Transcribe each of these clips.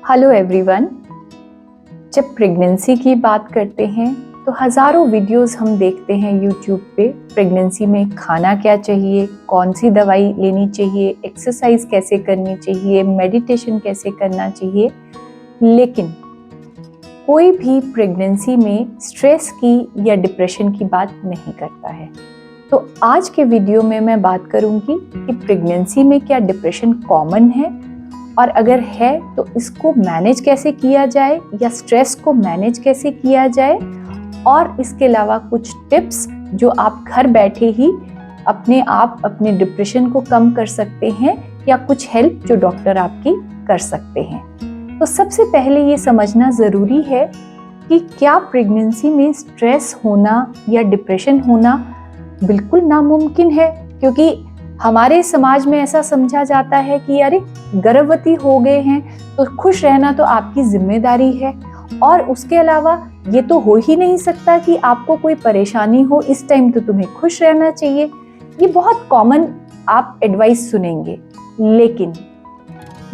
Hello everyone. जब pregnancy की बात करते हैं तो हज़ारों वीडियोस हम देखते हैं यूट्यूब पे। प्रेगनेंसी में खाना क्या चाहिए, कौन सी दवाई लेनी चाहिए, एक्सरसाइज कैसे करनी चाहिए, मेडिटेशन कैसे करना चाहिए, लेकिन कोई भी प्रेगनेंसी में स्ट्रेस की या डिप्रेशन की बात नहीं करता है। तो आज के वीडियो में मैं बात करूंगी कि प्रेगनेंसी में क्या डिप्रेशन कॉमन है, और अगर है तो इसको मैनेज कैसे किया जाए या स्ट्रेस को मैनेज कैसे किया जाए, और इसके अलावा कुछ टिप्स जो आप घर बैठे ही अपने आप अपने डिप्रेशन को कम कर सकते हैं, या कुछ हेल्प जो डॉक्टर आपकी कर सकते हैं। तो सबसे पहले ये समझना ज़रूरी है कि क्या प्रेगनेंसी में स्ट्रेस होना या डिप्रेशन होना बिल्कुल नामुमकिन है, क्योंकि हमारे समाज में ऐसा समझा जाता है कि अरे गर्भवती हो गए हैं तो खुश रहना तो आपकी जिम्मेदारी है, और उसके अलावा ये तो हो ही नहीं सकता कि आपको कोई परेशानी हो, इस टाइम तो तुम्हें खुश रहना चाहिए। ये बहुत कॉमन आप एडवाइस सुनेंगे, लेकिन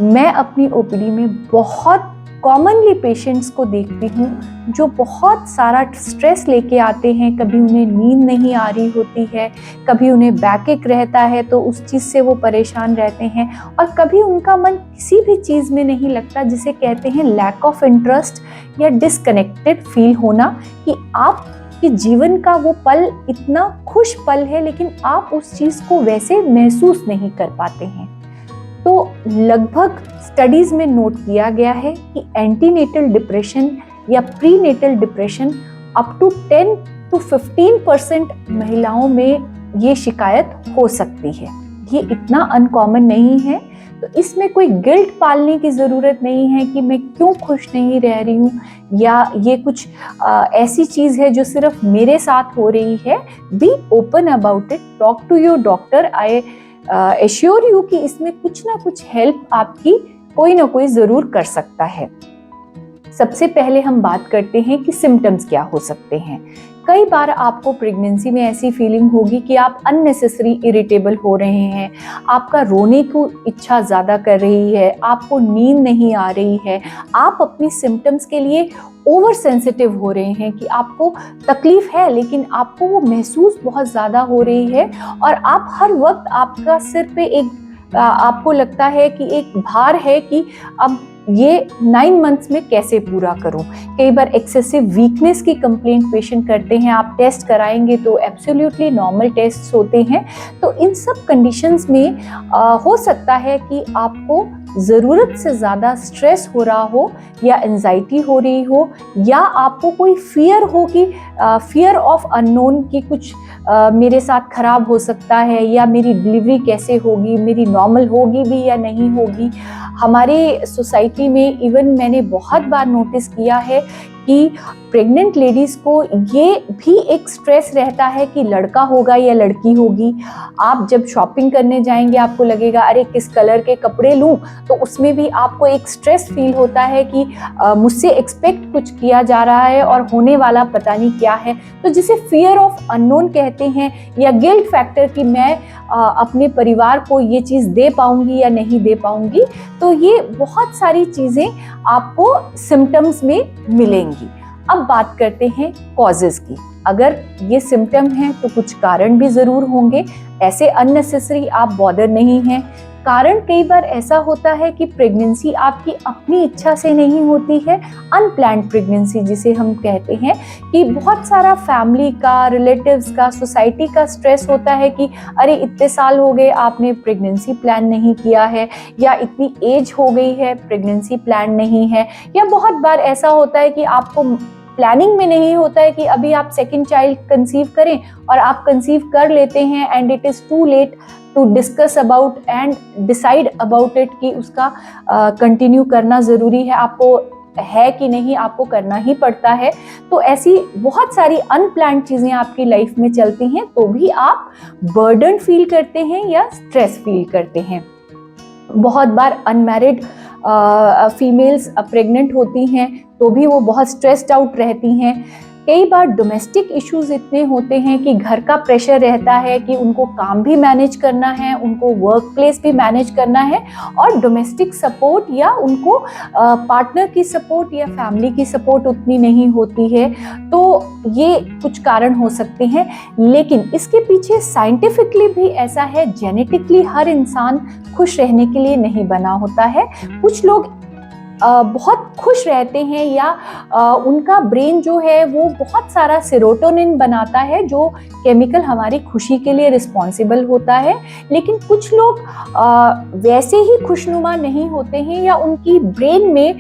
मैं अपनी ओपीडी में बहुत कॉमनली पेशेंट्स को देखती हूँ जो बहुत सारा स्ट्रेस लेके आते हैं। कभी उन्हें नींद नहीं आ रही होती है, कभी उन्हें बैकएक रहता है तो उस चीज़ से वो परेशान रहते हैं, और कभी उनका मन किसी भी चीज़ में नहीं लगता, जिसे कहते हैं लैक ऑफ इंटरेस्ट या डिसकनेक्टेड फील होना, कि आपके जीवन का वो पल इतना खुश पल है लेकिन आप उस चीज़ को वैसे महसूस नहीं कर पाते हैं। तो लगभग स्टडीज में नोट किया गया है कि एंटीनेटल डिप्रेशन या prenatal depression up to 10 to 15% महिलाओं में ये शिकायत हो सकती है। ये इतना अनकॉमन नहीं है, तो इसमें कोई गिल्ट पालने की ज़रूरत नहीं है कि मैं क्यों खुश नहीं रह रही हूँ, या ये कुछ ऐसी चीज़ है जो सिर्फ मेरे साथ हो रही है। Be open about it, talk to your doctor. I assure you कि इसमें कुछ ना कुछ हेल्प आपकी कोई ना कोई ज़रूर कर सकता है। सबसे पहले हम बात करते हैं कि सिम्टम्स क्या हो सकते हैं। कई बार आपको प्रेगनेंसी में ऐसी फीलिंग होगी कि आप अननेसेसरी इरिटेबल हो रहे हैं, आपका रोने को इच्छा ज़्यादा कर रही है, आपको नींद नहीं आ रही है, आप अपनी सिम्टम्स के लिए ओवर सेंसिटिव हो रहे हैं कि आपको तकलीफ है लेकिन आपको वो महसूस बहुत ज़्यादा हो रही है, और आप हर वक्त आपका सिर पे एक आपको लगता है कि एक भार है कि अब ये 9 मंथ्स में कैसे पूरा करूं। कई बार एक्सेसिव वीकनेस की कंप्लेंट पेशेंट करते हैं। आप टेस्ट कराएंगे तो एब्सोल्युटली नॉर्मल टेस्ट होते हैं। तो इन सब कंडीशंस में हो सकता है कि आपको ज़रूरत से ज़्यादा स्ट्रेस हो रहा हो, या एंजाइटी हो रही हो, या आपको कोई फियर हो कि फियर ऑफ अननोन की कुछ मेरे साथ खराब हो सकता है, या मेरी डिलीवरी कैसे होगी, मेरी नॉर्मल होगी भी या नहीं होगी। हमारे सोसाइटी में इवन मैंने बहुत बार नोटिस किया है कि प्रेग्नेंट लेडीज़ को ये भी एक स्ट्रेस रहता है कि लड़का होगा या लड़की होगी। आप जब शॉपिंग करने जाएंगे आपको लगेगा अरे किस कलर के कपड़े लूं, तो उसमें भी आपको एक स्ट्रेस फील होता है कि मुझसे एक्सपेक्ट कुछ किया जा रहा है और होने वाला पता नहीं क्या है। तो जिसे फियर ऑफ अननोन कहते हैं, या गिल्ट फैक्टर कि मैं अपने परिवार को ये चीज़ दे पाऊंगी या नहीं दे पाऊंगी। तो ये बहुत सारी चीज़ें आपको सिम्टम्स में मिलेंगी। अब बात करते हैं कॉजेज़ की। अगर ये सिम्टम हैं तो कुछ कारण भी ज़रूर होंगे, ऐसे अननेसेसरी आप बॉदर नहीं हैं। कारण कई बार ऐसा होता है कि प्रेगनेंसी आपकी अपनी इच्छा से नहीं होती है, अनप्लान्ड प्रेगनेंसी जिसे हम कहते हैं, कि बहुत सारा फैमिली का, रिलेटिव्स का, सोसाइटी का स्ट्रेस होता है कि अरे इतने साल हो गए आपने प्रेगनेंसी प्लान नहीं किया है, या इतनी एज हो गई है प्रेगनेंसी प्लान नहीं है। या बहुत बार ऐसा होता है कि आपको प्लानिंग में नहीं होता है कि अभी आप सेकंड चाइल्ड कंसीव करें, और आप कंसीव कर लेते हैं and it is too late to discuss about and decide about it कि उसका कंटिन्यू करना ज़रूरी है, आपको है कि नहीं, आपको करना ही पड़ता है। तो ऐसी बहुत सारी अनप्लान्ड चीज़ें आपकी लाइफ में चलती हैं, तो भी आप बर्डन फील करते हैं या स्ट्रेस फील करते हैं। बहुत बार अनमैरिड फीमेल्स प्रेग्नेंट होती हैं तो भी वो बहुत स्ट्रेस्ड आउट रहती हैं। कई बार डोमेस्टिक इश्यूज इतने होते हैं कि घर का प्रेशर रहता है कि उनको काम भी मैनेज करना है, उनको वर्क प्लेस भी मैनेज करना है, और डोमेस्टिक सपोर्ट या उनको पार्टनर की सपोर्ट या फैमिली की सपोर्ट उतनी नहीं होती है। तो ये कुछ कारण हो सकते हैं, लेकिन इसके पीछे साइंटिफिकली भी ऐसा है, जेनेटिकली हर इंसान खुश रहने के लिए नहीं बना होता है। कुछ लोग बहुत खुश रहते हैं या उनका ब्रेन जो है वो बहुत सारा सेरोटोनिन बनाता है, जो केमिकल हमारी खुशी के लिए रिस्पॉन्सिबल होता है। लेकिन कुछ लोग वैसे ही खुशनुमा नहीं होते हैं, या उनकी ब्रेन में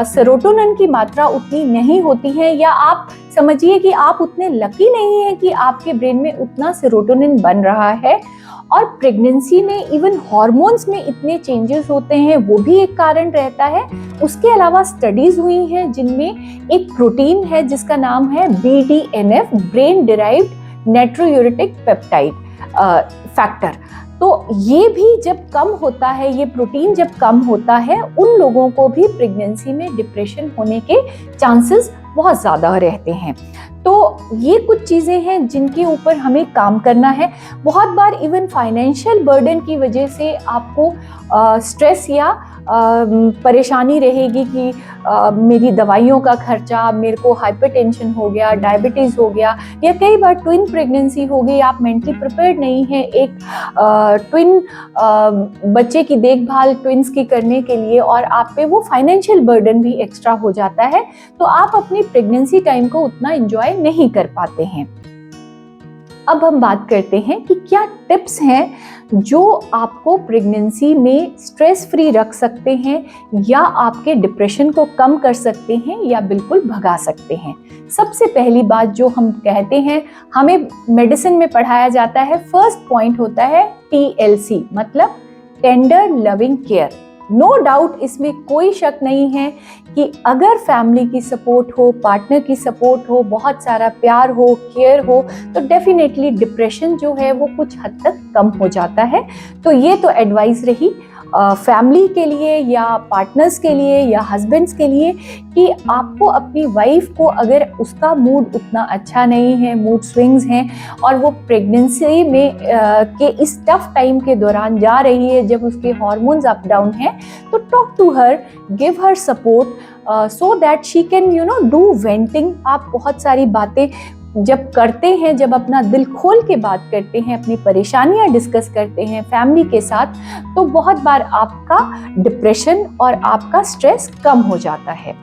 सेरोटोनिन की मात्रा उतनी नहीं होती है, या आप समझिए कि आप उतने लकी नहीं हैं कि आपके ब्रेन में उतना सेरोटोनिन बन रहा है। और प्रेगनेंसी में इवन हॉर्मोन्स में इतने चेंजेस होते हैं, वो भी एक कारण रहता है। उसके अलावा स्टडीज हुई हैं जिनमें एक प्रोटीन है जिसका नाम है BDNF, brain derived नाइट्रोयूरेटिक peptide factor. तो ये भी जब कम होता है, ये प्रोटीन जब कम होता है, उन लोगों को भी प्रेगनेंसी में डिप्रेशन होने के चांसेस बहुत ज़्यादा रहते हैं। तो ये कुछ चीज़ें हैं जिनके ऊपर हमें काम करना है। बहुत बार इवन फाइनेंशियल बर्डन की वजह से आपको स्ट्रेस या परेशानी रहेगी कि मेरी दवाइयों का खर्चा, मेरे को हाइपरटेंशन हो गया, डायबिटीज़ हो गया, या कई बार ट्विन प्रेगनेंसी हो गई, आप मेंटली प्रिपेयर्ड नहीं हैं एक ट्विन बच्चे की देखभाल ट्विन्स की करने के लिए, और आप पे वो फाइनेंशियल बर्डन भी एक्स्ट्रा हो जाता है, तो आप अपनी प्रेगनेंसी टाइम को उतना एंजॉय नहीं कर पाते हैं। अब हम बात करते हैं कि क्या टिप्स हैं जो आपको प्रेगनेंसी में स्ट्रेस फ्री रख सकते हैं, या आपके डिप्रेशन को कम कर सकते हैं, या बिल्कुल भगा सकते हैं। सबसे पहली बात जो हम कहते हैं, हमें मेडिसिन में पढ़ाया जाता है, फर्स्ट पॉइंट होता है TLC, मतलब tender loving care. No doubt, इसमें कोई शक नहीं है कि अगर फैमिली की सपोर्ट हो, पार्टनर की सपोर्ट हो, बहुत सारा प्यार हो, केयर हो, तो डेफिनेटली डिप्रेशन जो है वो कुछ हद तक कम हो जाता है। तो ये तो एडवाइस रही फैमिली के लिए या पार्टनर्स के लिए या हस्बैंड्स के लिए, कि आपको अपनी वाइफ को, अगर उसका मूड उतना अच्छा नहीं है, मूड स्विंग्स हैं, और वो प्रेगनेंसी में के इस टफ टाइम के दौरान जा रही है जब उसके हार्मोन्स अप डाउन हैं, तो talk to her, give her support so that she can do venting. आप बहुत सारी बातें जब करते हैं, जब अपना दिल खोल के बात करते हैं, अपनी परेशानियां डिस्कस करते हैं फैमिली के साथ, तो बहुत बार आपका डिप्रेशन और आपका स्ट्रेस कम हो जाता है।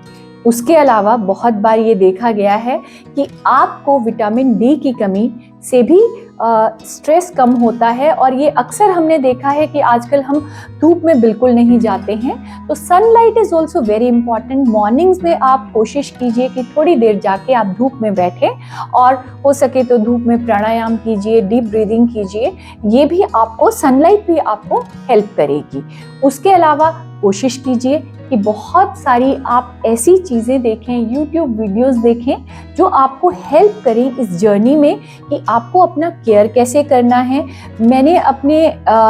उसके अलावा बहुत बार ये देखा गया है कि आपको विटामिन डी की कमी से भी स्ट्रेस कम होता है, और ये अक्सर हमने देखा है कि आजकल हम धूप में बिल्कुल नहीं जाते हैं, तो sunlight is also very important. Mornings में आप कोशिश कीजिए कि थोड़ी देर जाके आप धूप में बैठें, और हो सके तो धूप में प्राणायाम कीजिए, डीप ब्रीदिंग कीजिए, ये भी आपको, सनलाइट भी आपको हेल्प करेगी। उसके अलावा कोशिश कीजिए कि बहुत सारी आप ऐसी चीज़ें देखें, यूट्यूब वीडियोस देखें जो आपको हेल्प करें इस जर्नी में कि आपको अपना केयर कैसे करना है। मैंने अपने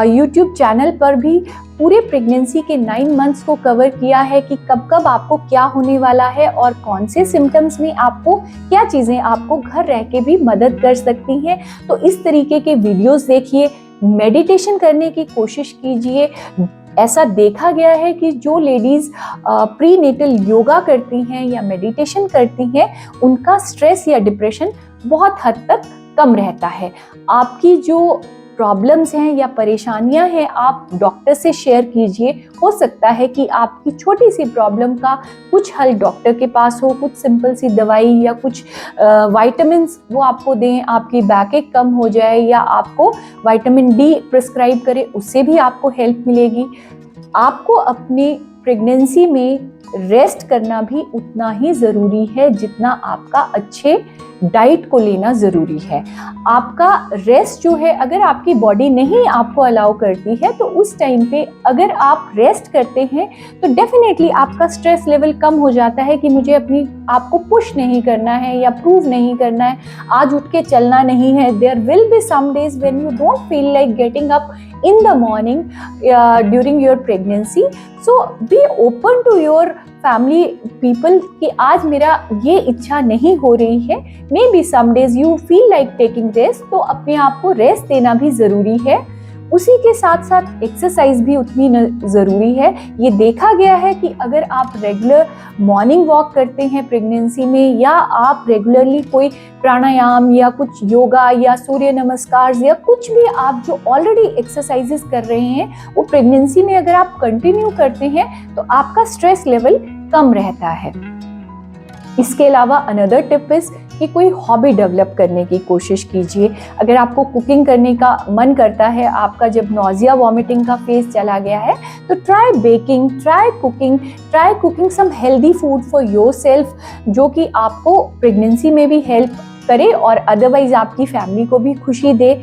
यूट्यूब चैनल पर भी पूरे प्रेगनेंसी के 9 मंथ्स को कवर किया है कि कब कब आपको क्या होने वाला है, और कौन से सिम्टम्स में आपको क्या चीज़ें आपको घर रह के भी मदद कर सकती हैं। तो इस तरीके के वीडियोस देखिए, मेडिटेशन करने की कोशिश कीजिए। ऐसा देखा गया है कि जो लेडीज़ प्रीनेटल योगा करती हैं या मेडिटेशन करती हैं, उनका स्ट्रेस या डिप्रेशन बहुत हद तक कम रहता है। आपकी जो प्रॉब्लम्स हैं या परेशानियां हैं, आप डॉक्टर से शेयर कीजिए। हो सकता है कि आपकी छोटी सी प्रॉब्लम का कुछ हल डॉक्टर के पास हो, कुछ सिंपल सी दवाई या कुछ विटामिन्स वो आपको दें, आपकी बैकएक कम हो जाए, या आपको विटामिन डी प्रिस्क्राइब करें, उससे भी आपको हेल्प मिलेगी। आपको अपनी प्रेगनेंसी में रेस्ट करना भी उतना ही ज़रूरी है जितना आपका अच्छे डाइट को लेना ज़रूरी है। आपका रेस्ट जो है, अगर आपकी बॉडी नहीं आपको अलाउ करती है, तो उस टाइम पे अगर आप रेस्ट करते हैं तो डेफिनेटली आपका स्ट्रेस लेवल कम हो जाता है कि मुझे अपनी आपको पुश नहीं करना है या प्रूव नहीं करना है, आज उठ के चलना नहीं है। There will be some days when you don't feel like getting up in the morning during your pregnancy, so be open to your family people कि आज मेरा ये इच्छा नहीं हो रही है, maybe some days you feel like taking rest, तो अपने आप को रेस्ट देना भी ज़रूरी है। उसी के साथ साथ एक्सरसाइज भी उतनी ज़रूरी है। ये देखा गया है कि अगर आप रेगुलर मॉर्निंग वॉक करते हैं प्रेगनेंसी में, या आप रेगुलरली कोई प्राणायाम या कुछ योगा या सूर्य नमस्कार या कुछ भी आप जो ऑलरेडी एक्सरसाइजेस कर रहे हैं वो प्रेगनेंसी में अगर आप कंटिन्यू करते हैं तो आपका स्ट्रेस लेवल कम रहता है। इसके अलावा अनदर टिप इज कि कोई हॉबी डेवलप करने की कोशिश कीजिए। अगर आपको कुकिंग करने का मन करता है, आपका जब नॉजिया वॉमिटिंग का फेज चला गया है, तो try baking, try cooking some healthy food for yourself, जो कि आपको प्रेगनेंसी में भी हेल्प करे और अदरवाइज आपकी फैमिली को भी खुशी दे।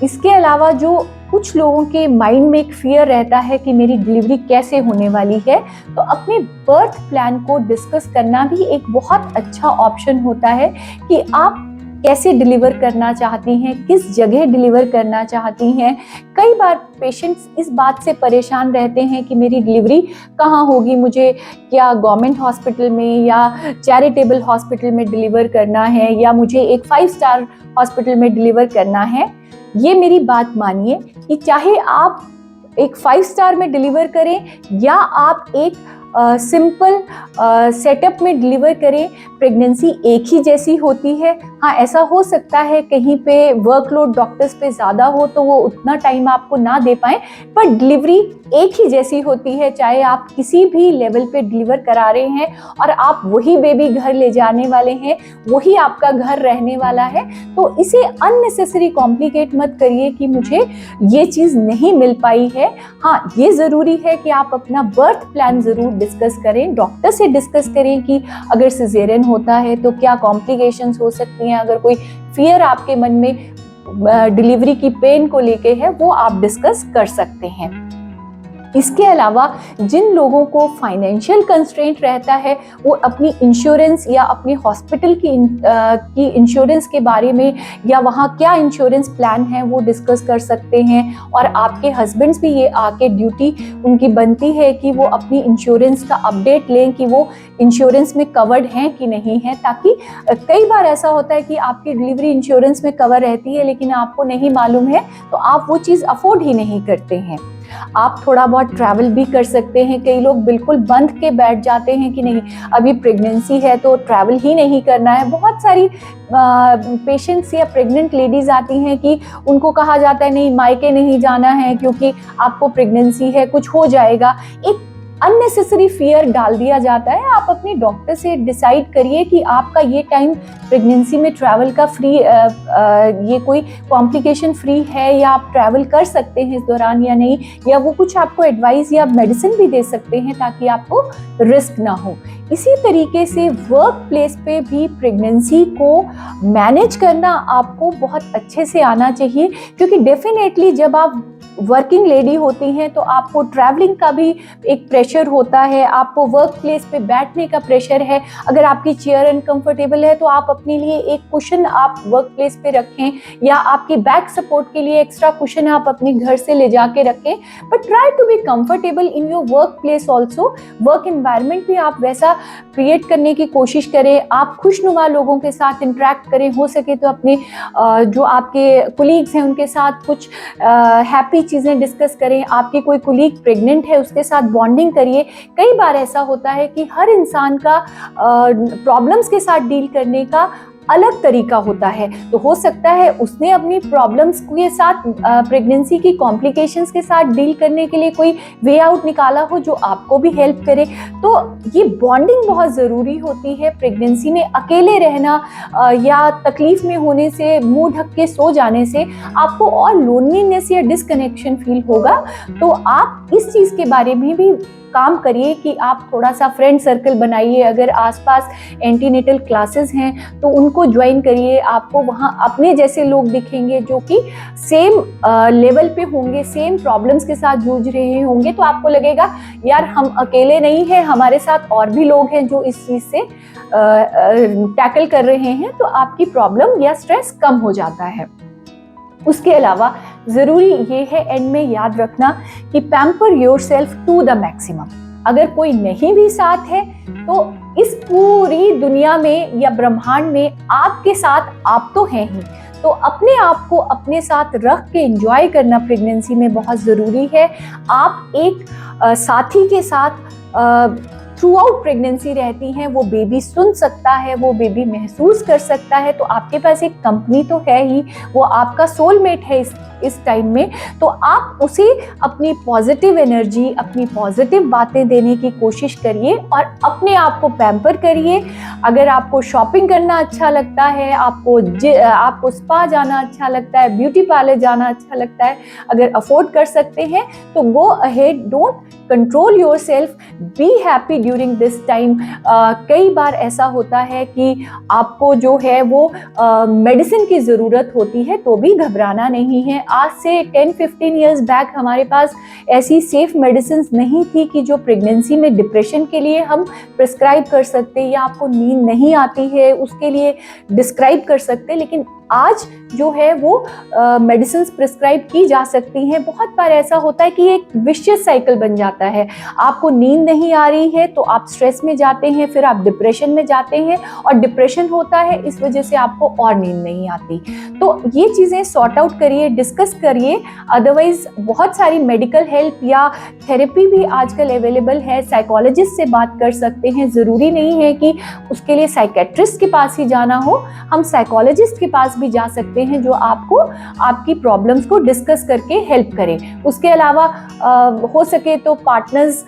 इसके अलावा जो कुछ लोगों के माइंड में एक फियर रहता है कि मेरी डिलीवरी कैसे होने वाली है, तो अपने बर्थ प्लान को डिस्कस करना भी एक बहुत अच्छा ऑप्शन होता है कि आप कैसे डिलीवर करना चाहती हैं, किस जगह डिलीवर करना चाहती हैं। कई बार पेशेंट्स इस बात से परेशान रहते हैं कि मेरी डिलीवरी कहाँ होगी, मुझे क्या गवर्नमेंट हॉस्पिटल में या चैरिटेबल हॉस्पिटल में डिलीवर करना है, या मुझे एक 5 स्टार हॉस्पिटल में डिलीवर करना है। ये मेरी बात मानिए कि चाहे आप एक 5 स्टार में डिलीवर करें या आप एक सिंपल सेटअप में डिलीवर करें, प्रेगनेंसी एक ही जैसी होती है। हाँ, ऐसा हो सकता है कहीं पे वर्कलोड डॉक्टर्स पे ज़्यादा हो तो वो उतना टाइम आपको ना दे पाए, पर डिलीवरी एक ही जैसी होती है, चाहे आप किसी भी लेवल पे डिलीवर करा रहे हैं और आप वही बेबी घर ले जाने वाले हैं, वही आपका घर रहने वाला है। तो इसे अननेसेसरी कॉम्प्लिकेट मत करिए कि मुझे ये चीज़ नहीं मिल पाई है। हाँ, ये ज़रूरी है कि आप अपना बर्थ प्लान ज़रूर डिस्कस करें, डॉक्टर से डिस्कस करें कि अगर सिजेरियन होता है तो क्या कॉम्प्लिकेशंस हो सकती हैं, अगर कोई फियर आपके मन में डिलीवरी की पेन को लेके है वो आप डिस्कस कर सकते हैं। इसके अलावा जिन लोगों को फाइनेंशियल कंस्ट्रेंट रहता है वो अपनी इंश्योरेंस या अपने हॉस्पिटल की इंश्योरेंस के बारे में या वहाँ क्या इंश्योरेंस प्लान है वो डिस्कस कर सकते हैं। और आपके हस्बैंड्स भी ये आके ड्यूटी उनकी बनती है कि वो अपनी इंश्योरेंस का अपडेट लें कि वो इंश्योरेंस में कवर्ड हैं कि नहीं है, ताकि कई बार ऐसा होता है कि आपकी डिलीवरी इंश्योरेंस में कवर रहती है लेकिन आपको नहीं मालूम है, तो आप वो चीज़ अफोर्ड ही नहीं करते हैं। आप थोड़ा बहुत ट्रैवल भी कर सकते हैं। कई लोग बिल्कुल बंध के बैठ जाते हैं कि नहीं अभी प्रेगनेंसी है तो ट्रैवल ही नहीं करना है। बहुत सारी पेशेंट्स या प्रेग्नेंट लेडीज आती हैं कि उनको कहा जाता है नहीं मायके नहीं जाना है क्योंकि आपको प्रेगनेंसी है, कुछ हो जाएगा। एक अननेसेसरी फियर डाल दिया जाता है। आप अपने डॉक्टर से डिसाइड करिए कि आपका ये टाइम प्रेगनेंसी में ट्रैवल का फ्री ये कोई कॉम्प्लिकेशन फ्री है या आप ट्रैवल कर सकते हैं इस दौरान या नहीं, या वो कुछ आपको एडवाइस या मेडिसिन भी दे सकते हैं ताकि आपको रिस्क ना हो। इसी तरीके से वर्क प्लेस पे भी प्रेगनेंसी को मैनेज करना आपको बहुत अच्छे से आना चाहिए, क्योंकि डेफिनेटली जब आप वर्किंग लेडी होती हैं तो आपको ट्रैवलिंग का भी एक प्रेशर होता है, आपको वर्क प्लेस पे बैठने का प्रेशर है। अगर आपकी चेयर अनकंफर्टेबल है तो आप अपने लिए एक कुशन आप वर्क प्लेस पे रखें, या आपके बैक सपोर्ट के लिए एक्स्ट्रा कुशन आप अपने घर से ले जाके रखें। But try to be comfortable in your work place also. Work environment भी आप वैसा क्रिएट करने की कोशिश करें। आप खुशनुमा लोगों के साथ इंटरेक्ट करें, हो सके तो अपने जो आपके कोलीग्स हैं उनके साथ कुछ हैप्पी चीज़ें डिस्कस करें। आपकी कोई कोलीग प्रेग्नेंट है उसके साथ बॉन्डिंग करिए। कई बार ऐसा होता है कि हर इंसान का प्रॉब्लम्स के साथ डील करने का अलग तरीका होता है, तो हो सकता है उसने अपनी प्रॉब्लम्स के साथ प्रेगनेंसी की कॉम्प्लिकेशंस के साथ डील करने के लिए कोई वे आउट निकाला हो जो आपको भी हेल्प करे। तो ये बॉन्डिंग बहुत ज़रूरी होती है। प्रेगनेंसी में अकेले रहना या तकलीफ में होने से, मुंह ढक के सो जाने से आपको और लोनलीनेस या डिसकनेक्शन फील होगा। तो आप इस चीज़ के बारे में भी काम करिए कि आप थोड़ा सा फ्रेंड सर्कल बनाइए। अगर आसपास एंटीनेटल क्लासेस हैं तो उनको ज्वाइन करिए। आपको वहाँ अपने जैसे लोग दिखेंगे जो कि सेम लेवल पे होंगे, सेम प्रॉब्लम्स के साथ जूझ रहे होंगे, तो आपको लगेगा यार हम अकेले नहीं हैं, हमारे साथ और भी लोग हैं जो इस चीज़ से टैकल कर रहे हैं। तो आपकी प्रॉब्लम या स्ट्रेस कम हो जाता है। उसके अलावा ज़रूरी ये है एंड में याद रखना कि pamper yourself to the maximum. अगर कोई नहीं भी साथ है तो इस पूरी दुनिया में या ब्रह्मांड में आपके साथ आप तो हैं ही। तो अपने आप को अपने साथ रख के एंजॉय करना प्रेगनेंसी में बहुत ज़रूरी है। आप एक साथी के साथ थ्रू आउट प्रेगनेंसी रहती हैं, वो बेबी सुन सकता है, वो बेबी महसूस कर सकता है, तो आपके पास एक कंपनी तो है ही, वो आपका सोलमेट है इस टाइम में। तो आप उसे अपनी पॉजिटिव एनर्जी, अपनी पॉजिटिव बातें देने की कोशिश करिए और अपने आप को पैम्पर करिए। अगर आपको शॉपिंग करना अच्छा लगता है, आपको स्पा जाना अच्छा लगता है, ब्यूटी पार्लर जाना अच्छा लगता है, अगर अफोर्ड कर सकते हैं तो go ahead, don't control your self, be happy during this time. कई बार ऐसा होता है कि आपको जो है वो मेडिसिन की ज़रूरत होती है, तो भी घबराना नहीं है। आज से 10-15 इयर्स बैक हमारे पास ऐसी सेफ मेडिसिन नहीं थी कि जो प्रेगनेंसी में डिप्रेशन के लिए हम प्रिस्क्राइब कर सकते, या आपको नींद नहीं आती है उसके लिए डिस्क्राइब कर सकते, लेकिन आज जो है वो मेडिसिन प्रिस्क्राइब की जा सकती हैं। बहुत बार ऐसा होता है कि एक विशियस साइकिल बन जाता है, आपको नींद नहीं आ रही है तो आप स्ट्रेस में जाते हैं, फिर आप डिप्रेशन में जाते हैं और डिप्रेशन होता है, इस वजह से आपको और नींद नहीं आती। तो ये चीज़ें सॉर्ट आउट करिए, डिस्कस करिए। अदरवाइज बहुत सारी मेडिकल हेल्प या थेरेपी भी आजकल अवेलेबल है, साइकोलॉजिस्ट से बात कर सकते हैं। ज़रूरी नहीं है कि उसके लिए साइकेट्रिस्ट के पास ही जाना हो, हम साइकोलॉजिस्ट के पास भी जा सकते हैं जो आपको आपकी प्रॉब्लम्स को डिस्कस करके हेल्प करें। उसके अलावा हो सके तो पार्टनर्स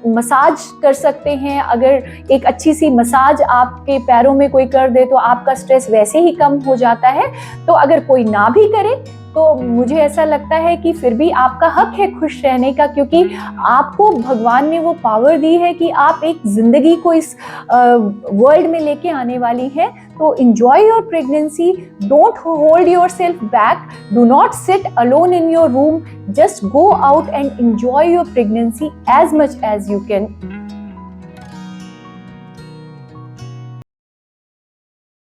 मसाज कर सकते हैं। अगर एक अच्छी सी मसाज आपके पैरों में कोई कर दे तो आपका स्ट्रेस वैसे ही कम हो जाता है। तो अगर कोई ना भी करे तो मुझे ऐसा लगता है कि फिर भी आपका हक है खुश रहने का, क्योंकि आपको भगवान ने वो पावर दी है कि आप एक जिंदगी को इस वर्ल्ड में लेके आने वाली हैं। तो enjoy your pregnancy, don't hold yourself back, do not sit alone in your room, just go out and enjoy your pregnancy as much as you can.